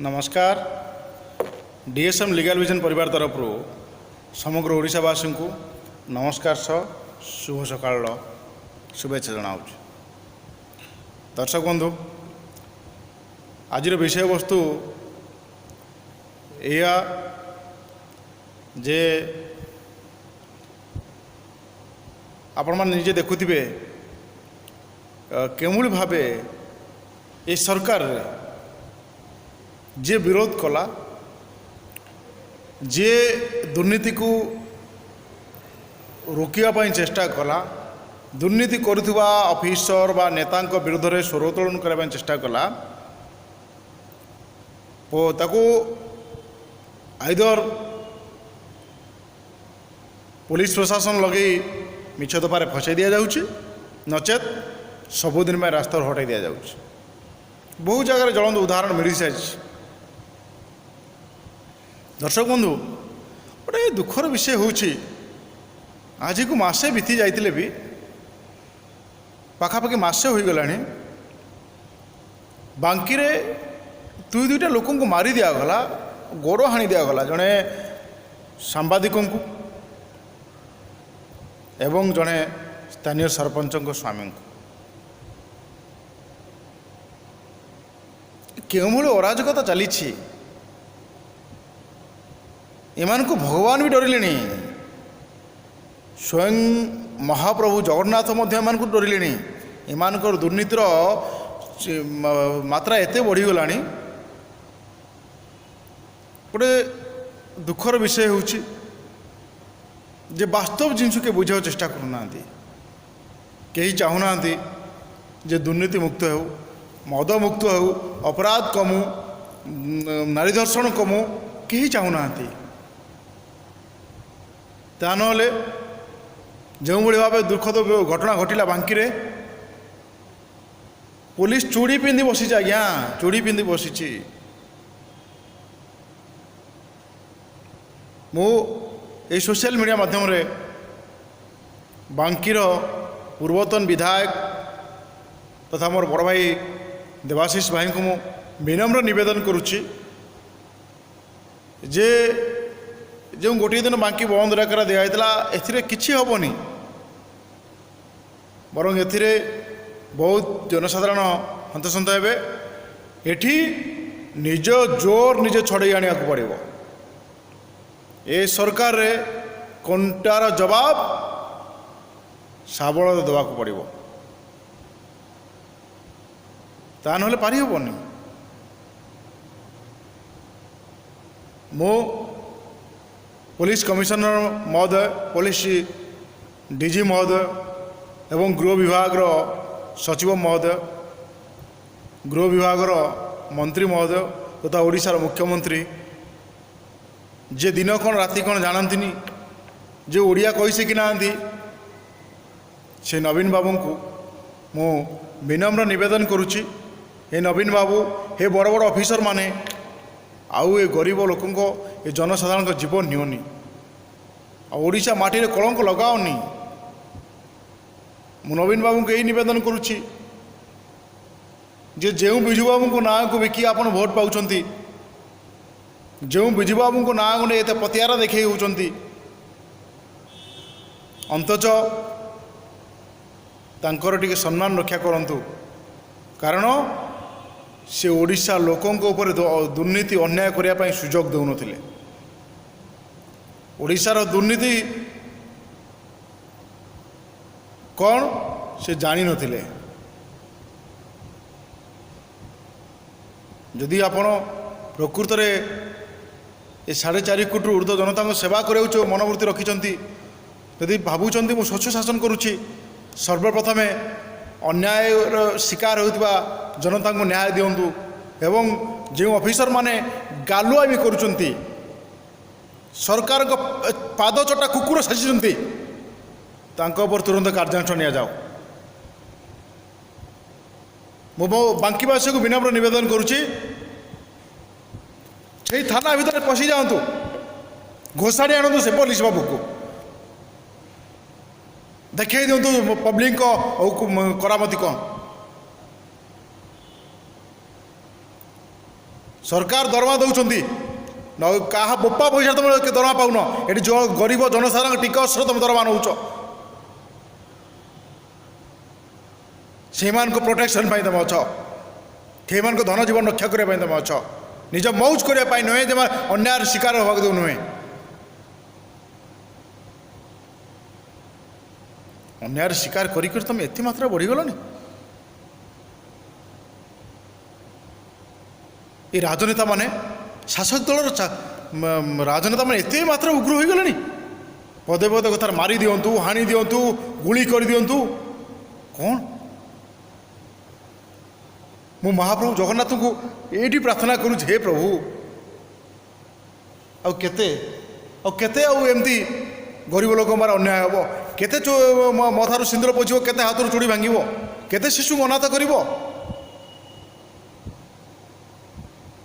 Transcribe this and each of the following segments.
नमस्कार। DSM legal vision परिवार तरफ समग्र ओडिशावासी को नमस्कार शुभ सकाल शुभेच्छा जनाऊँ। दर्शक बंधु, आज विषय वस्तु या जे आपण मैंने निजे देखुवे केमूली भावे ये सरकार जे विरोध कला, जे दुर्नीति को रोकिया चेष्टा कला, दुर्नीति करुवा ऑफिसर बा नेता विरुद्ध में स्वर उत्तोलन करने चेष्टा कला, ताको आइदर पुलिस प्रशासन लगे मिछ दफारे फसाई दि जाऊँगी, नचेत सबुदिन में रास्ता हटाई दि जाऊँगी। बहु जगह ज्वलंत उदाहरण मिल सारी। दर्शक बंधु, गोटे दुखर विषय हूँ आज को मसे बीती जाते भी पाखापाखि मसे हो गला बांकी दुईटा लोक मारी दिगला, गोड़ हाणी दिगला, जड़े सांबादिक को एवं जड़े स्थानीय सरपंच स्वामी को। केउं अराजकता चली एमान को भगवान भी डरिले, स्वयं महाप्रभु जगन्नाथ एमान को डरिले। एमान दुर्नीतिर मात्रा एते बढ़ीगला। गोटे दुखर विषय हूँ जे वास्तव जिनस के बुझा चेष्टा करूना, कहीं चाहूना जे दुर्नीति मुक्त हो, मद मुक्त हो, अपराध कमु, नारी धर्षण कमु, कहीं चाहूना। ता नहले जो भाव दुखद घटना घटला बांकी रे, पुलिस चूड़ी पिंधि बसी, आज्ञा चूड़ी पिंधि बसी। मु ये सोशल मीडिया माध्यम रे बांकीर पूर्वतन विधायक तथा मोर बड़ भाई देवाशीष भाई को मु विनम्र निवेदन करुच्ची जे जो गोटे दिन बांकी बंद डाकरा दिखाई एथिरे किछि हेनी, बरं एथिरे बहुत जनसाधारण हंतसंत हेबे। एठी निज जोर निजे छड़े आने पड़ो। ए सरकार रे कंटार जवाब साबल देवा पड़ो, ता नहले पारि हेबनी। मो पुलिस कमिशनर महोदय, पुलिस डीजी महोदय एवं गृह विभाग सचिव महोदय, गृह विभाग मंत्री महोदय तथा ओडिशार मुख्यमंत्री जे दिन कौन राति कौन जानती, जे ओडिया कही शिखी ना, से नवीन बाबू को मु विनम्र निवेदन करुच्ची। हे नवीन बाबू, हे बड़ बड़ ऑफिसर माने आउ ए गरीब लोकों ये जनसाधारण जीवन नियोनी, ओडिशा माटी रे कलंक लगाओनी। मु नवीन बाबू को यही निवेदन करुच्ची जे जो विजु बाबू को ना को बिकी आपन भोट पाउछंती, जो विजु बाबू को ना को एत पतियारा देखे होउछंती, अंतच तांकर टिके सम्मान रक्षा करंतु। कारण से ओडिशा लोकों ऊपर दुर्नीति अन्याय करने सुजोग दौन थे। ओडिशार दुर्नीति कौन से जानी नथिले। जदि आपण प्रकृत रे ए 4.5 कोटी ऊर्ध्व जनता सेवा कर मनोवृत्ति रखिंट, यदि भावुंट मु स्वच्छ शासन करुच्ची, सर्वप्रथमे अन्याय शिकार होता जनता को न्याय दिंतु एवं जो ऑफिसर माने गालुआ भी करुँच, सरकार को पाद चटा कुकुर साजिंट, तुरंत कार्यानुष्ठान नि जाओ। मु बांकीवासी को विनम्र निवेदन करुच्ची, थाना भीतर पशि जातु, घोषाड़ी आणतु से पुलिस बाबू को, देखे दिंतु पब्लिक करामती कौन। सरकार दरमा दौरान क्या बोपा पैसा तुम दरमा पाउन ये जो गरीब जनसाधारण टिकस तुम दरमा नौ से प्रोटेक्शन तुम अछ से धन जीवन रक्षा करने तुम अछ निज मौज करने नुहे जमा अन्याय शिकार हवा दे नुहे अन्याय शिकार कर तुम एत मात्रा बढ़ीगलनि ये राजनेता माने शासक दलर राजनेता माने एत मात्रा उग्र हो गले पदे पदे कथार मारी दिंतु हाणी दिंतु गुली कर दिंतु कौन मु महाप्रभु जगन्नाथ को ये प्रार्थना करुँ हे प्रभु आते एमती गरीब लोक मार अन्याय हम केते मथार सिंदूर पोछब केते हाथ चूड़ी भांग केते शिशु अनाथ कर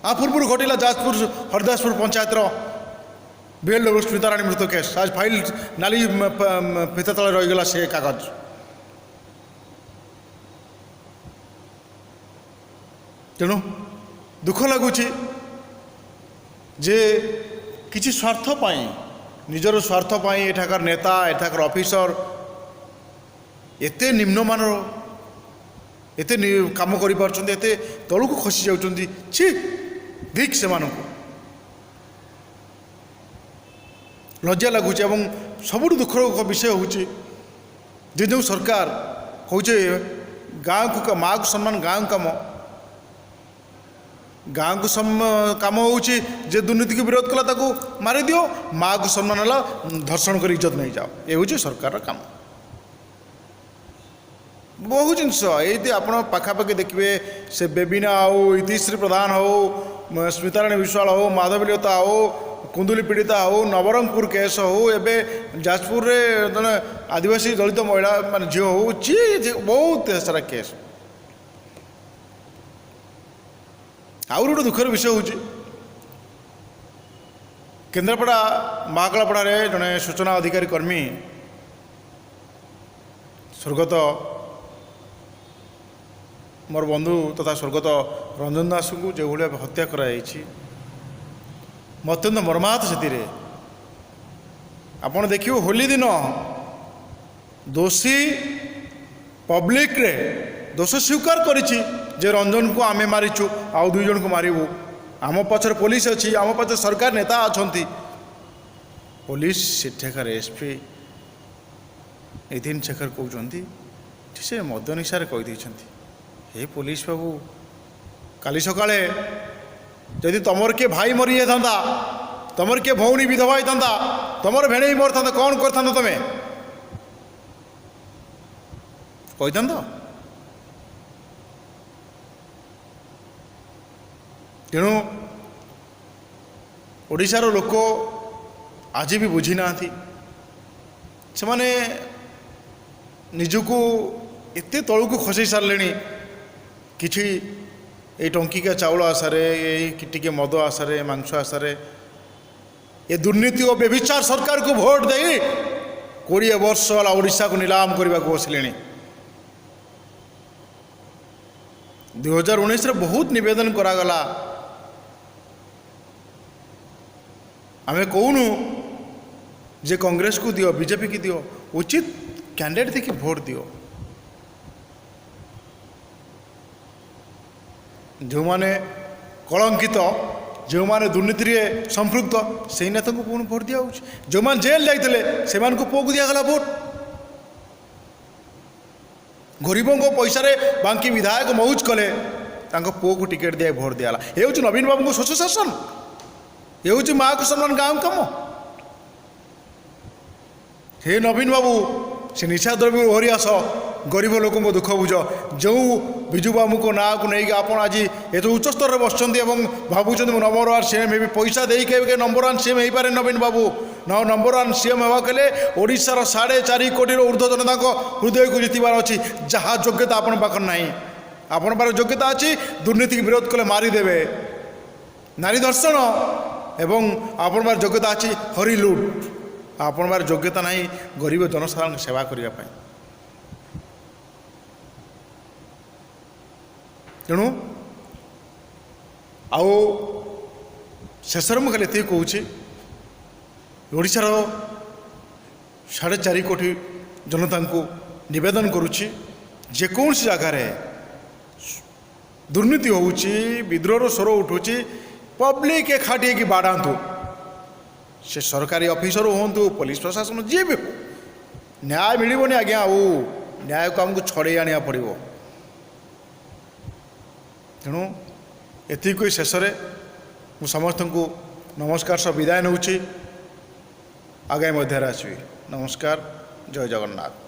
पूर्व घटला जाजपुर हरदासपुर पंचायतर बीएलडब्ल्यू स्मिताराणी मृत्यु केस आज फाइल नाली फिता तले रहीगला से कागज तेणु दुख लगुच जे किसी स्वार्थ पाई निजर स्वार्थ पाई एठाकार नेता एठाकार ऑफिसर एते निम्नमानर एते काम करि पारछन्ते एते तळुको खसी जाउछन्ती छी धिक से लज्जा लगुच एवं सबुठ दुखर विषय होची जे जो सरकार कहे गाँव को माँ को सम्मान गाँव काम गाँव को काम होची जे दुर्नीति को विरोध कला ताको मारी दियो माँ को सम्मान है धर्षण कर इज्जत नहीं जाओ ये हूँ सरकार काम बहु जिनस ये आप पाखापाखि देखिए से बेबिना हो इतिश्री प्रधान हो स्मिताराणी विश्वाल हो माधवीलता हो कुंदुली पीड़िता हो नवरंगपुर केस हो एवं जाजपुर रे जन आदिवासी दलित महिला मान झील हो जी बहुत सारा केस आउर गोटे दुखर विषय हूँ केन्द्रापड़ा महाकालापड़ा जड़े सूचना अधिकारी कर्मी स्वर्गत मोर बंधु तथा स्वर्गत रंजन दास को जो भाई हत्या कराई अत्यंत मर्माहत से आपड़ देखिए होली दिन दोषी पब्लिक रे दोष स्वीकार करिछि जे रंजन को आमे मारिचु आउ दुई जन को मारिबू आम पछर पुलिस अच्छी आम पछर सरकार नेता अच्छा पुलिस सेठाकार एसपी नितिन शेखर कहते से मद निशार कहीदे हे पुलिस बाबू काली सकाळे जदि तुमर किए भाई मरी जाता तुमर किए भौणी विधवा होता तुमर भेणे मर था कौन कर तुम्हें कही था तेणु ओडिशार लोक आज भी बुझी ना से माने निजको एते तलू को खसई सारे किछि ये टंकिका चाउल आशारे टिके मद आशारे मांस आशारे ये दुर्नीति और व्यभिचार सरकार को भोट दे 20 वर्ष वाला ओडिशा को नीलाम करने को बसिले 2019 बहुत निवेदन करागला आमे कहूनु जे कांग्रेस को दियो बीजेपी की दियो उचित कैंडिडेट देखिए भोट दियो जो माने कलंकित जो माने दुर्नीति रे संपृक्त से नेता को पुणी भोट दिया जो माने जेल जाते से पुओ को दिगला भोट गरीबों को पैसा रे बांकी विधायक मौज कले पुओ को टिकेट दिया भोट दिगला ये हूँ नवीन बाबू को स्वच्छ शासन ये हूँ माँ को सम्मान गाँव कम हे नवीन बाबू से निशा द्रव्य ओहरी आस गरीब लोक दुख बुझ जो विजु बाबू को ना को लेकिन आप आज ये उच्च स्तर में बसुँच भावुं नंबर 1 सीएम हे पैसा देके नंबर 1 सीएम हो पारे नवीन बाबू नंबर 1 सीएम हवा कले ओडिशार 4.5 कोटी ऊर्ध्व जनता हृदय को जीतबार अच्छी जहाँ योग्यता आपण पाखर ना आपण पार योग्यता अच्छी दुर्नीति की विरोध कले मारिदेवे नारी दर्शन एवं आपण पार योग्यता अच्छी हरी लुट आपण पार योग्यता ना गरीब जनसाधारण सेवा करने तेणु ଆଉ ଶେଷରେ ମୁଁ ଖାଲି ଏତିକି କହୁଛି, ଓଡ଼ିଶାର 4.5 କୋଟି ଜନତାଙ୍କୁ ନିବେଦନ କରୁଛି, ଯେକୌଣସି ଜାଗାରେ ଦୁର୍ନୀତି ହେଉଛି, ବିଦ୍ରୋହର ସ୍ୱର ଉଠୁଛି, ପବ୍ଲିକ୍ ଏକାଠି ହେଇକି ବାଡ଼ାନ୍ତୁ। ସେ ସରକାରୀ ଅଫିସର ହୁଅନ୍ତୁ, ପୋଲିସ ପ୍ରଶାସନ, ଯିଏ ବି ହଉ, ନ୍ୟାୟ ମିଳିବନି ଆଜ୍ଞା। ଆଉ ନ୍ୟାୟକୁ ଆମକୁ ଛଡ଼େଇ ଆଣିବାକୁ ପଡ଼ିବ। ତେଣୁ ଏତିକି କହି ଶେଷରେ ମୁଁ ସମସ୍ତଙ୍କୁ ନମସ୍କାର ସହ ବିଦାୟ ନେଉଛି। ଆଗାମୀ ମଧ୍ୟରେ ଆସିବି। ନମସ୍କାର, ଜୟ ଜଗନ୍ନାଥ।